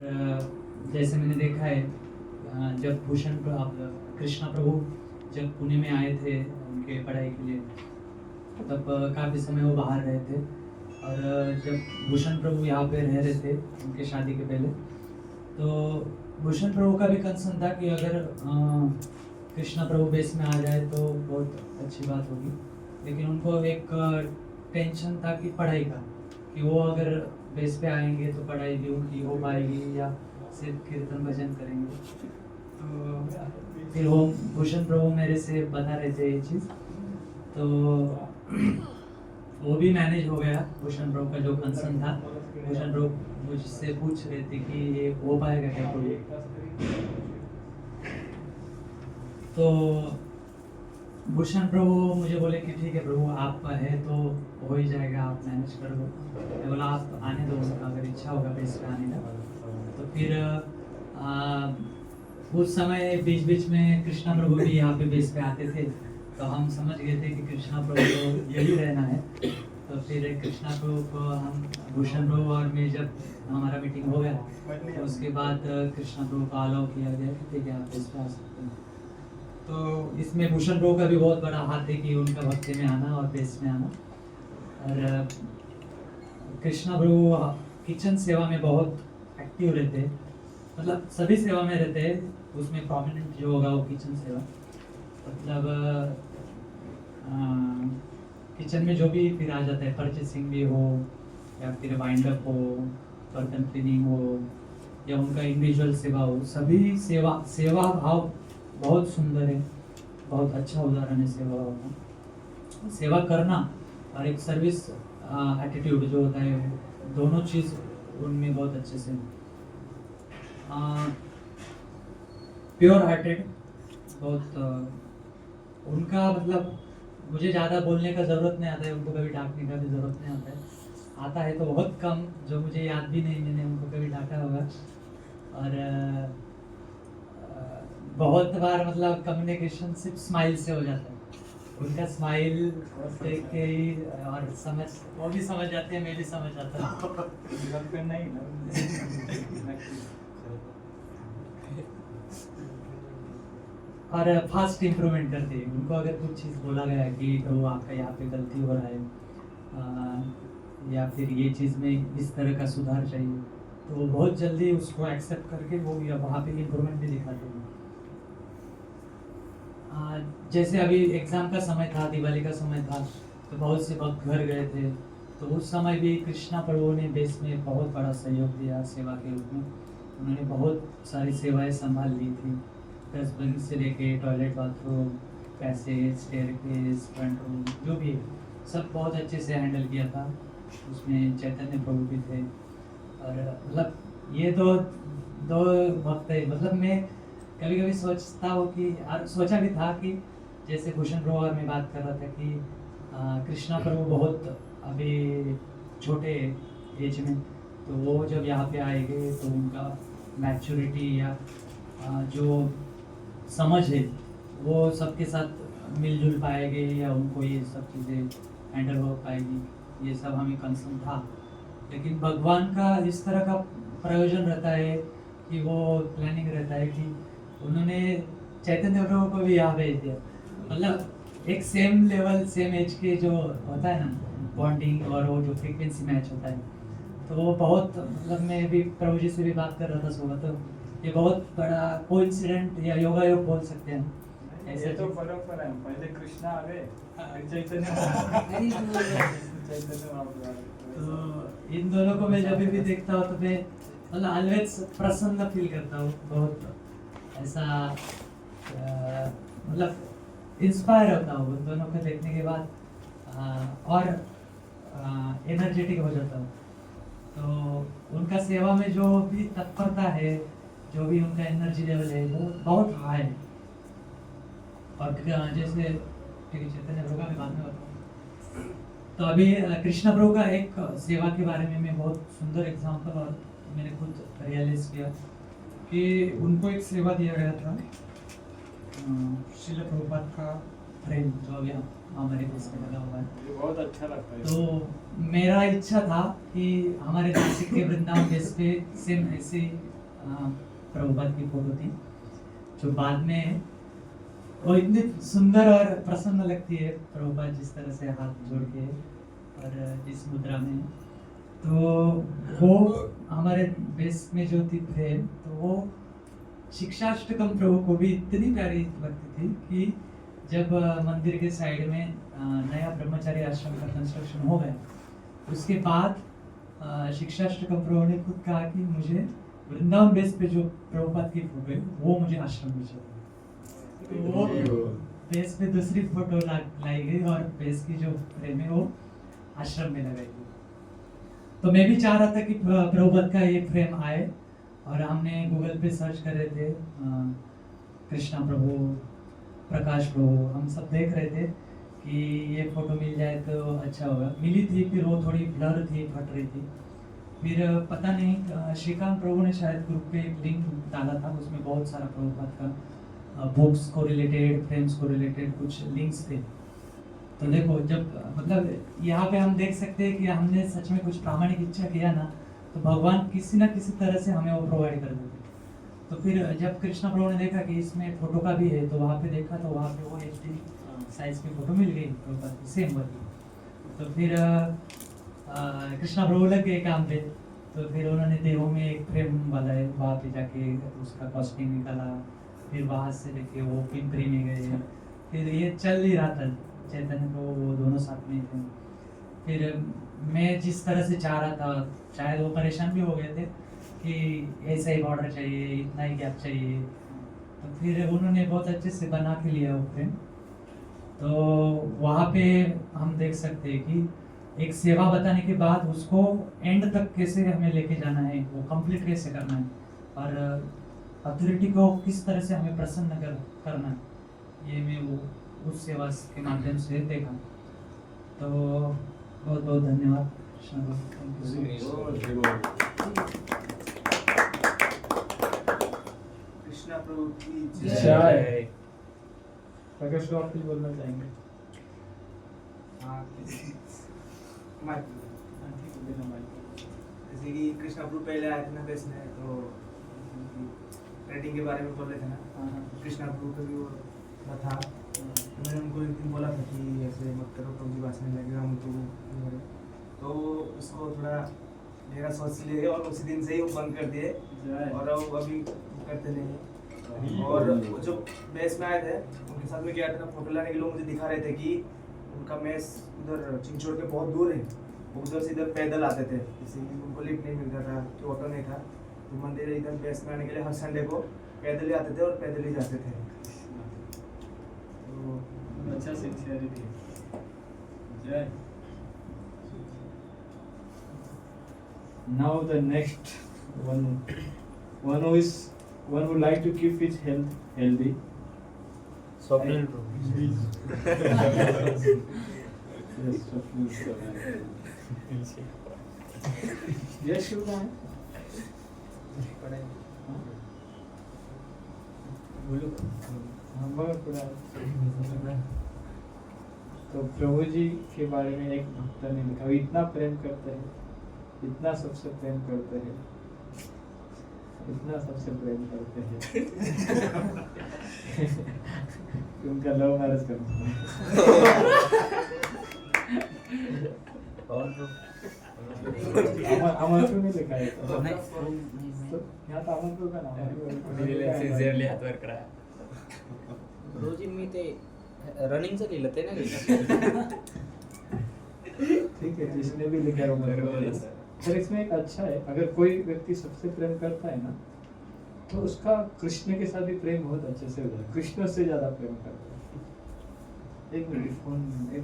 जैसे मैंने देखा है जब कृष्णा प्रभु जब पुणे में आए थे उनके पढ़ाई के लिए, तब काफ़ी समय वो बाहर रहे थे। और जब भूषण प्रभु यहाँ पे रह रहे थे उनके शादी के पहले, तो भूषण प्रभु का भी कंसर्न था कि अगर कृष्णा प्रभु बेस में आ जाए तो बहुत अच्छी बात होगी। लेकिन उनको एक टेंशन था कि पढ़ाई का, कि वो अगर बेस पे आएंगे तो पढ़ाई भी उनकी हो पाएगी या सिर्फ कीर्तन भजन करेंगे। तो फिर वो भूषण प्रभु मेरे से बता रहे थे ये चीज़, तो वो भी मैनेज हो गया। भूषण प्रभु का जो कंसर्न था, भूषण प्रभु मुझसे पूछ रहे थे कि ये हो पाएगा क्या प्रभु। तो भूषण प्रभु मुझे बोले कि ठीक है प्रभु, आप है तो हो ही जाएगा, आप मैनेज कर लो। मैं बोला आप आने दो, अगर इच्छा होगा बेस पे आने का। तो फिर उस समय बीच बीच में कृष्णा प्रभु भी यहाँ पे बेस पे आते थे, तो हम समझ गए थे कि कृष्णा प्रभु को यही रहना है। तो फिर कृष्णा प्रभु को हम, भूषण प्रभु और मैं जब हमारा मीटिंग हो गया, तो उसके बाद कृष्णा प्रभु को अलाउ किया गया कि ठीक है आप बेस पे आ सकते हैं। तो इसमें भूषण प्रभु का भी बहुत बड़ा हाथ है कि उनका भक्ति में आना और बेस में आना। और कृष्णा प्रभु किचन सेवा में बहुत एक्टिव रहते हैं, मतलब सभी सेवा में रहते हैं, उसमें प्रोमिनेंट जो होगा वो किचन सेवा। मतलब किचन में जो भी फिर आ जाता है, परचेसिंग भी हो या फिर वाइंड अप हो, बर्तन क्लीनिंग हो या उनका इंडिविजुअल सेवा हो, सभी सेवा भाव बहुत सुंदर है। बहुत अच्छा उदाहरण है सेवा भाव का। सेवा करना और एक सर्विस एटीट्यूड जो होता है, दोनों चीज़ उनमें बहुत अच्छे से प्योर हार्टेड। बहुत उनका मतलब मुझे ज़्यादा बोलने का ज़रूरत नहीं आता है, उनको कभी डांटने का भी ज़रूरत नहीं आता है। आता है तो बहुत कम, जो मुझे याद भी नहीं मैंने उनको कभी डांटा होगा। और बहुत बार मतलब कम्युनिकेशन सिर्फ स्माइल से हो जाता है। उनका स्माइल देख के ही और वो भी समझ जाते हैं, मैं भी समझ जाता हूँ। नहीं और फास्ट इम्प्रूवमेंट करते हैं। उनको अगर कुछ चीज़ बोला गया है कि तो आपका यहाँ पे गलती हो रहा है या फिर ये चीज़ में इस तरह का सुधार चाहिए, तो वो बहुत जल्दी उसको एक्सेप्ट करके वो या वहाँ पे इम्प्रूवमेंट भी दिखाते हैं। जैसे अभी एग्ज़ाम का समय था, दिवाली का समय था, तो बहुत से भक्त घर गए थे। तो उस समय भी कृष्णा प्रभु ने देश में बहुत बड़ा सहयोग दिया सेवा के रूप में। उन्होंने बहुत सारी सेवाएं संभाल ली थी, डस्टबिन से लेके toilet, bathroom, passage, staircase, front room, जो भी सब बहुत अच्छे से हैंडल किया था। उसमें चैतन्य प्रभु भी थे। और मतलब ये दो दो भक्त है। मतलब मैं कभी कभी सोचता हूँ कि, और सोचा भी था कि जैसे भूषण प्रभु और मैं बात कर रहा था कि कृष्णा प्रभु बहुत अभी छोटे एज में, तो वो जब यहाँ पे आएंगे तो उनका मैच्योरिटी या जो समझ है वो सबके साथ मिलजुल पाएंगे या उनको ये सब चीज़ें हैंडल हो पाएगी, ये सब हमें कंसर्न था। लेकिन भगवान का इस तरह का प्रयोजन रहता है कि वो प्लानिंग रहता है कि उन्होंने चैतन्य प्रभु को भी यहाँ भेज दिया। मतलब एक सेम लेवल, सेम एज के जो होता है ना बॉन्डिंग, और वो जो फ्रीक्वेंसी मैच होता है, तो वो बहुत, मतलब मैं भी प्रभु जी से भी बात कर रहा था सुबह, तो ये बहुत बड़ा कोइंसिडेंट या योगा योग बोल सकते हैं। ऐसे तो बरोबर है, पहले कृष्णा आ गए, चैतन्य तो इन दोनों को मैं जब भी देखता हूँ तो मैं मतलब ऑलवेज प्रसन्न फील करता हूँ। बहुत ऐसा मतलब इंस्पायर होता हूँ उन दोनों को देखने के बाद, और एनर्जेटिक हो जाता हूँ। तो उनका सेवा में जो भी तत्परता है, जो भी उनका एनर्जी लेवल है, वो बहुत हाई है। और जैसे ठीक है, चैतन्य प्रभु का मैं बाद में बताऊँ। तो अभी कृष्णा प्रभु का एक सेवा के बारे में मैं बहुत सुंदर एग्जांपल और मैंने खुद रियलाइज किया कि उनको एक सेवा दिया गया था। श्रील प्रभुपाद का फ्रेम जो अभी हमारे बेस में लगा हुआ है। ये बहुत अच्छा लगता है। तो मेरा इच्छा था कि हमारे नासिक के वृंदावन बेस पे सेम ऐसी प्रभुपाद की फोटो थी, जो बाद में वो इतनी सुंदर और प्रसन्न लगती है प्रभुपाद जिस तरह से हाथ जोड़ के और जिस मुद्रा में। तो वो हमारे बेस में जो थी फ्रेम, तो वो शिक्षाष्टकम प्रभु को भी इतनी प्यारी लगती थी कि जब मंदिर के साइड में नया ब्रह्मचारी आश्रम का कंस्ट्रक्शन हो गया, उसके बाद शिक्षाष्टकम प्रभु ने खुद कहा कि मुझे वृंदावन बेस पे जो प्रभुपाद की फोटो है वो मुझे आश्रम में चाहिए। तो वो बेस पे दूसरी फोटो लाई गई और बेस की जो फ्रेम है वो आश्रम में लगाई गई। तो मैं भी चाह रहा था कि प्रभुपाद का ये फ्रेम आए, और हमने गूगल पे सर्च कर रहे थे कृष्णा प्रभु, प्रकाश प्रभु, हम सब देख रहे थे कि ये फोटो मिल जाए तो अच्छा होगा। मिली थी, फिर वो थोड़ी ब्लर थी, फट रही थी। फिर पता नहीं श्रीकांत प्रभु ने शायद ग्रुप पे एक लिंक डाला था, उसमें बहुत सारा प्रभुपाद का बुक्स को रिलेटेड, फ्रेम्स को रिलेटेड कुछ लिंक्स थे। तो देखो, जब मतलब यहाँ पे हम देख सकते हैं कि हमने सच में कुछ प्रामाणिक इच्छा किया ना, तो भगवान किसी ना किसी तरह से हमें वो प्रोवाइड कर देते। तो फिर जब कृष्णा प्रभु ने देखा कि इसमें फोटो का भी है, तो वहाँ पे देखा, तो वहाँ पे वो HD साइज की फोटो मिल गई प्रभुपाद की, सेम वाली। तो फिर कृष्णा प्रभु लग गए काम पे। तो फिर उन्होंने देहो में एक फ्रेम वाला है, वहाँ पे जाके उसका कॉस्टिंग निकाला, फिर वहाँ से लेके वो पिंपरी में गए, फिर ये चल ही रहा था। चैतन्य तो वो दोनों साथ में ही थे। फिर मैं जिस तरह से चाह रहा था, शायद वो परेशान भी हो गए थे कि ऐसा ही बॉर्डर चाहिए, इतना ही गैप चाहिए। तो फिर उन्होंने बहुत अच्छे से बना के लिया वो फ्रेम। तो वहाँ पे हम देख सकते हैं कि एक सेवा बताने के बाद उसको एंड तक कैसे हमें लेके जाना है, वो कंप्लीट कैसे करना है, और अथॉरिटी को किस तरह से हमें प्रसन्न करना है, ये मैं वो उस सेवा के माध्यम से देखा। तो बहुत बहुत धन्यवाद Krishna Prabhu, thank you so much. Krishna Prabhu की जय। प्रकाश को आप कुछ बोलना चाहेंगे? हाँ, माइक जैसे कि कृष्णा प्रभु पहले आए थे ना बेस में, तो रेटिंग के बारे में बोल रहे थे ना, कृष्णा प्रभु का भी वो था। तो मैंने उनको एक दिन बोला था कि ऐसे मत करो, प्रभु जी भाषण लगेगा उनको, तो उसको थोड़ा मेरा सोच लिए और उसी दिन से ही वो बंद कर दिए, और वो अभी करते नहीं है। और वो जो बेस में आए थे उनके साथ में क्या था ना, फोटो लाने के लोग मुझे दिखा रहे थे कि उनका मेस उधर चिंचोड़ के बहुत दूर है, वो उधर से इधर पैदल आते थे, जैसे कि उनको लिफ्ट नहीं मिलता था, तो ऑटो नहीं था, तो मंदिर इधर बेस में आने के लिए हर संडे को पैदल ही आते थे और पैदल ही जाते थे। तो अच्छा सिंसियरिटी। जय। Now the next one who would like to keep his health healthy. Swapnil Prabhu. Yes, Swapnil. Yes, Shiv कहाँ है? हाँ, बहुत बड़ा है। तो प्रभु जी के बारे में एक भक्त ने लिखा, वो इतना प्रेम करते हैं, इतना सबसे प्रेम करते हैं, इतना सबसे प्रेम करते हैं कि उनका लव मैरिज करना है। अमरपुर में लिखा है तो यहाँ तो अमरपुर का नाम है। सिन्सिअरली हात वर करा। रोजी मी ते रनिंगचं लिहिलं ते ना ठीक है, जिसने भी लिखा है वो सर, इसमें एक अच्छा है, अगर कोई व्यक्ति सबसे प्रेम करता है ना, तो उसका कृष्ण के साथ भी प्रेम बहुत अच्छे से होता है, कृष्ण से ज्यादा प्रेम करता है। एक मिनट, फोन एक